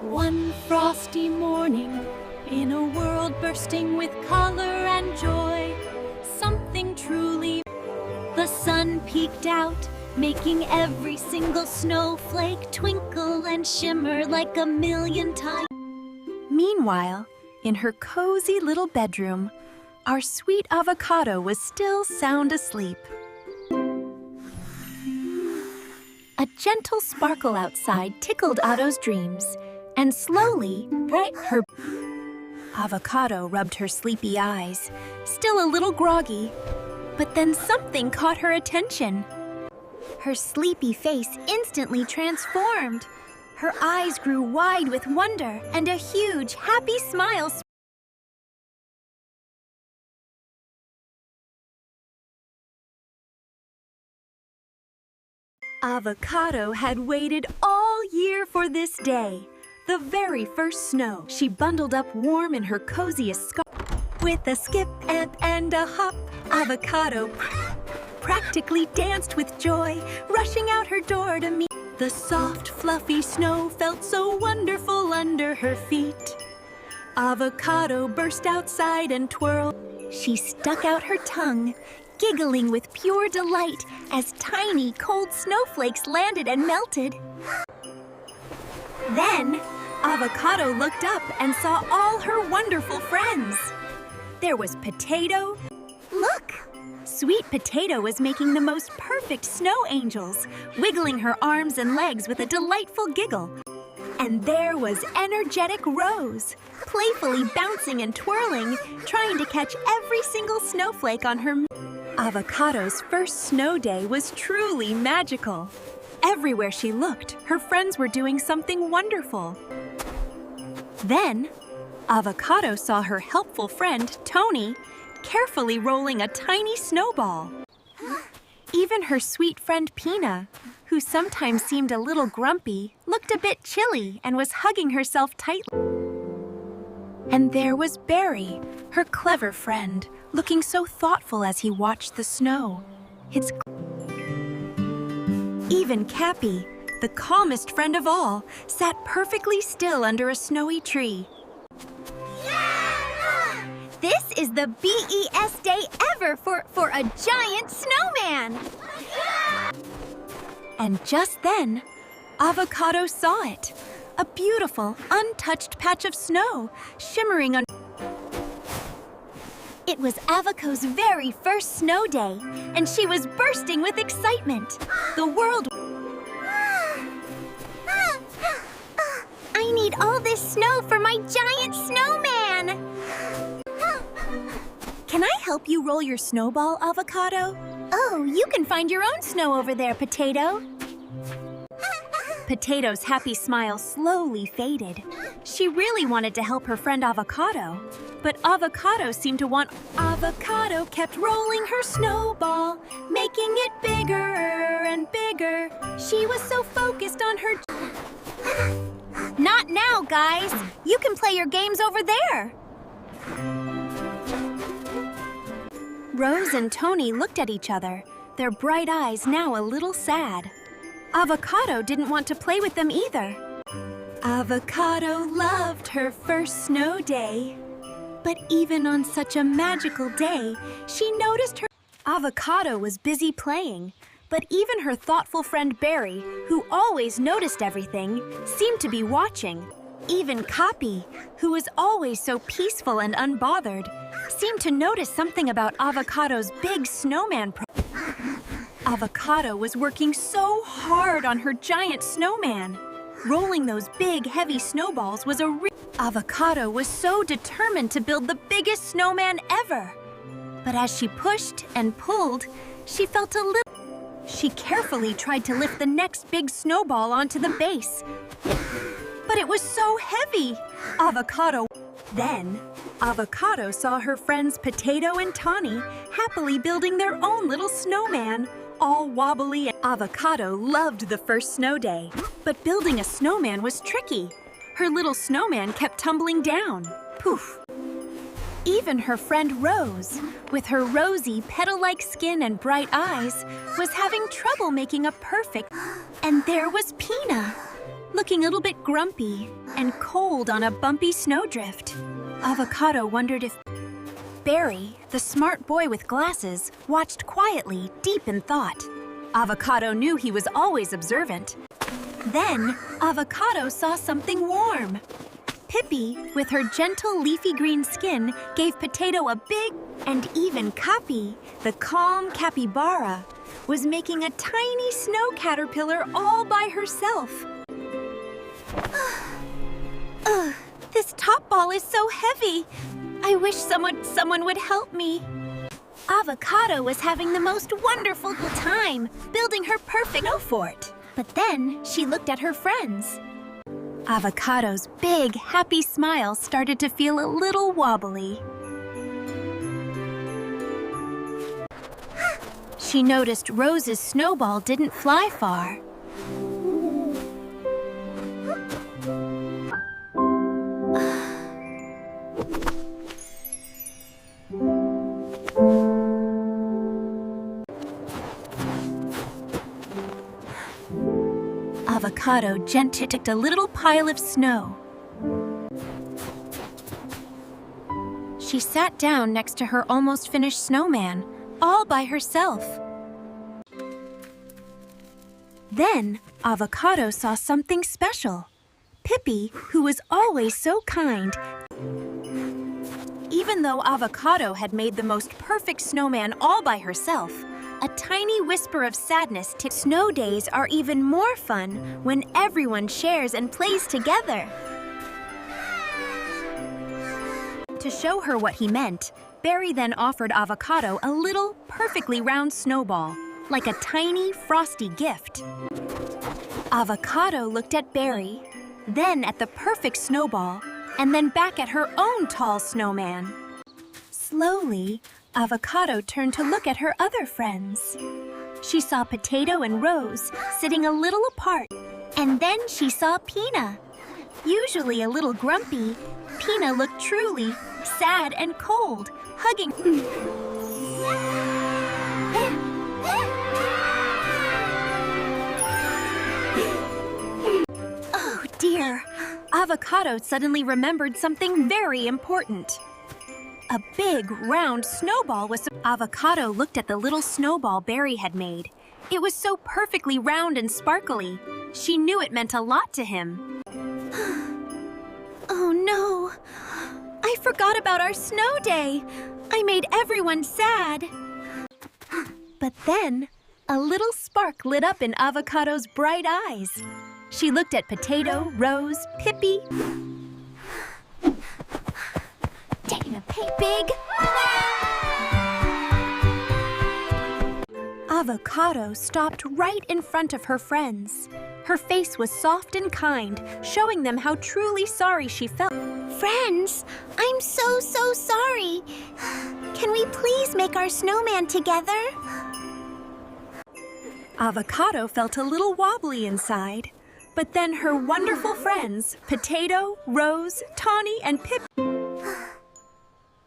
One frosty morning, in a world bursting with color and joy, something truly. The sun peeked out, making every single snowflake twinkle and shimmer like a million times. Meanwhile, in her cozy little bedroom, our sweet Avocado was still sound asleep. A gentle sparkle outside tickled Otto's dreams, and slowly, her Avocado rubbed her sleepy eyes, still a little groggy. But then something caught her attention. Her sleepy face instantly transformed. Her eyes grew wide with wonder, and a huge, happy smile. Avocado had waited all year for this day, the very first snow. She bundled up warm in her coziest scarf. With a skip and a hop, Avocado practically danced with joy, rushing out her door to meet. The soft, fluffy snow felt so wonderful under her feet. Avocado burst outside and twirled. She stuck out her tongue, giggling with pure delight as tiny, cold snowflakes landed and melted. Then, Avocado looked up and saw all her wonderful friends. There was Potato. Look! Sweet Potato was making the most perfect snow angels, wiggling her arms and legs with a delightful giggle. And there was energetic Rose, playfully bouncing and twirling, trying to catch every single snowflake on her. Avocado's first snow day was truly magical. Everywhere she looked, her friends were doing something wonderful. Then, Avocado saw her helpful friend, Tonny, carefully rolling a tiny snowball. Even her sweet friend, Pina, who sometimes seemed a little grumpy, looked a bit chilly and was hugging herself tightly. And there was Barry, her clever friend, looking so thoughtful as he watched the snow. Even Cappy, the calmest friend of all, sat perfectly still under a snowy tree. This is the best day ever for a giant snowman! And just then, Avocado saw it. A beautiful, untouched patch of snow, shimmering on. It was Avoco's very first snow day, and she was bursting with excitement. The world. I need all this snow for my giant snowman! Can I help you roll your snowball, Avocado? Oh, you can find your own snow over there, Potato. Potato's happy smile slowly faded. She really wanted to help her friend Avocado, but Avocado seemed to want. Avocado kept rolling her snowball, making it bigger and bigger. She was so focused on her. Not now, guys. You can play your games over there. Rose and Tonny looked at each other, their bright eyes now a little sad. Avocado didn't want to play with them either. Avocado loved her first snow day. But even on such a magical day, she noticed her. Avocado was busy playing, but even her thoughtful friend Barry, who always noticed everything, seemed to be watching. Even Cappy, who was always so peaceful and unbothered, seemed to notice something about Avocado's big snowman Avocado was working so hard on her giant snowman. Rolling those big, heavy snowballs was Avocado was so determined to build the biggest snowman ever. But as she pushed and pulled, she felt a little. She carefully tried to lift the next big snowball onto the base. But it was so heavy. Then, Avocado saw her friends Potato and Tonny happily building their own little snowman, all wobbly. Avocado loved the first snow day, but building a snowman was tricky. Her little snowman kept tumbling down. Poof! Even her friend Rose, with her rosy, petal-like skin and bright eyes, was having trouble making a perfect. And there was Pina. looking a little bit grumpy and cold on a bumpy snowdrift. Avocado wondered if Barry, the smart boy with glasses, watched quietly, deep in thought. Avocado knew he was always observant. Then, Avocado saw something warm. Pippi, with her gentle leafy green skin, gave Potato a big and even Cappy, the calm capybara, was making a tiny snow caterpillar all by herself. Ugh, this top ball is so heavy. I wish someone would help me. Avocado was having the most wonderful time, building her perfect snow fort. But then she looked at her friends. Avocado's big, happy smile started to feel a little wobbly. She noticed Rose's snowball didn't fly far. Avocado gently took a little pile of snow. She sat down next to her almost finished snowman, all by herself. Then, Avocado saw something special. Pippi, who was always so kind. Even though Avocado had made the most perfect snowman all by herself, a tiny whisper of sadness tipped. Snow days are even more fun when everyone shares and plays together. To show her what he meant, Barry then offered Avocado a little, perfectly round snowball, like a tiny, frosty gift. Avocado looked at Barry, then at the perfect snowball, and then back at her own tall snowman. Slowly, Avocado turned to look at her other friends. She saw Potato and Rose sitting a little apart, and then she saw Pina. Usually a little grumpy, Pina looked truly sad and cold, hugging. Oh dear, Avocado suddenly remembered something very important. A big, round snowball was... Avocado looked at the little snowball Barry had made. It was so perfectly round and sparkly. She knew it meant a lot to him. Oh no! I forgot about our snow day! I made everyone sad! But then, a little spark lit up in Avocado's bright eyes. She looked at Potato, Rose, Pippi... Hey, Big! Avocado stopped right in front of her friends. Her face was soft and kind, showing them how truly sorry she felt. Friends, I'm so sorry. Can we please make our snowman together? Avocado felt a little wobbly inside, but then her wonderful friends, Potato, Rose, Tonny, and Pippi.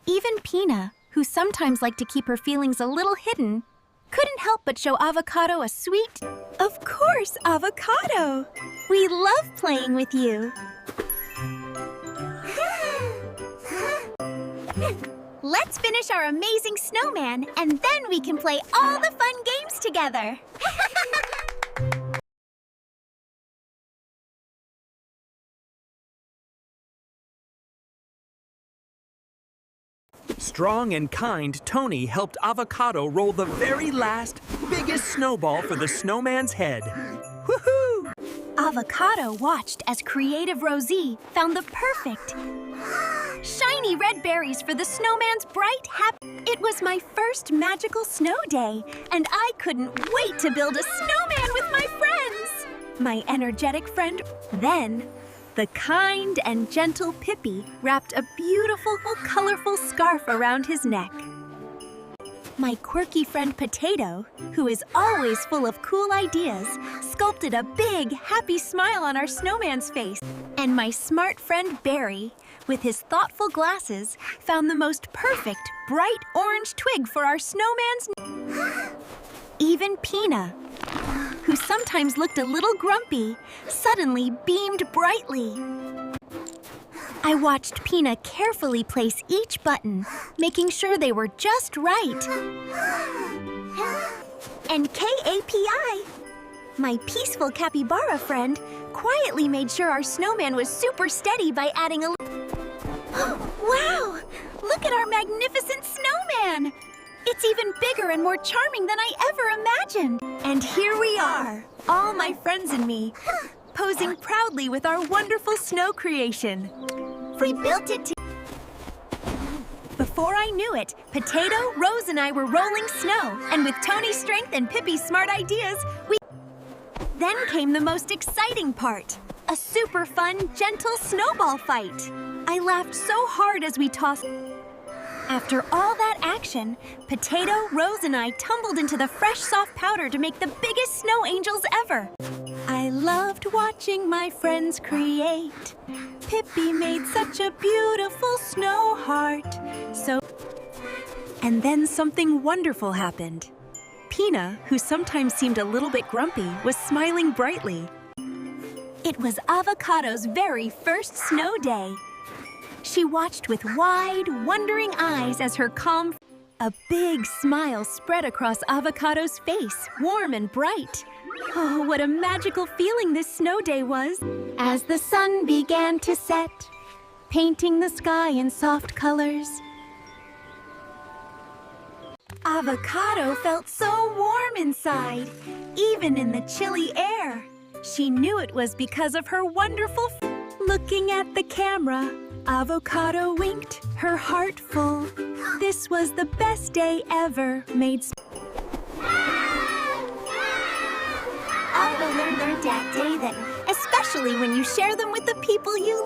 Even Pina, who sometimes liked to keep her feelings a little hidden, couldn't help but show Avocado a sweet... Of course, Avocado! We love playing with you. Let's finish our amazing snowman, and then we can play all the fun games together. Strong and kind, Tonny helped Avocado roll the very last, biggest snowball for the snowman's head. Woohoo! Avocado watched as creative Rosie found the perfect shiny red berries for the snowman's bright happy. It was my first magical snow day, and I couldn't wait to build a snowman with my friends. My energetic friend. Then, the kind and gentle Pippi wrapped a beautiful, colorful scarf around his neck. My quirky friend Potato, who is always full of cool ideas, sculpted a big, happy smile on our snowman's face. And my smart friend Barry, with his thoughtful glasses, found the most perfect, bright orange twig for our snowman's... Even Pina, who sometimes looked a little grumpy, suddenly beamed brightly. I watched Pina carefully place each button, making sure they were just right. And KAPI, my peaceful capybara friend, quietly made sure our snowman was super steady by adding a... Wow! Look at our magnificent snowman! It's even bigger and more charming than I ever imagined. And here we are, all my friends and me, posing proudly with our wonderful snow creation. We built it to... Before I knew it, Potato, Rose, and I were rolling snow, and with Tony's strength and Pippi's smart ideas, we... Then came the most exciting part, a super fun, gentle snowball fight. I laughed so hard as we tossed... After all that action, Potato, Rose, and I tumbled into the fresh, soft powder to make the biggest snow angels ever. I loved watching my friends create. Pippi made such a beautiful snow heart. And then something wonderful happened. Pina, who sometimes seemed a little bit grumpy, was smiling brightly. It was Avocado's very first snow day. She watched with wide, wondering eyes as her calm... A big smile spread across Avocado's face, warm and bright. Oh, what a magical feeling this snow day was. As the sun began to set, painting the sky in soft colors, Avocado felt so warm inside, even in the chilly air. She knew it was because of her wonderful... Looking at the camera, Avocado winked, her heart full. This was the best day ever, made... Avo learned that day that, especially when you share them with the people you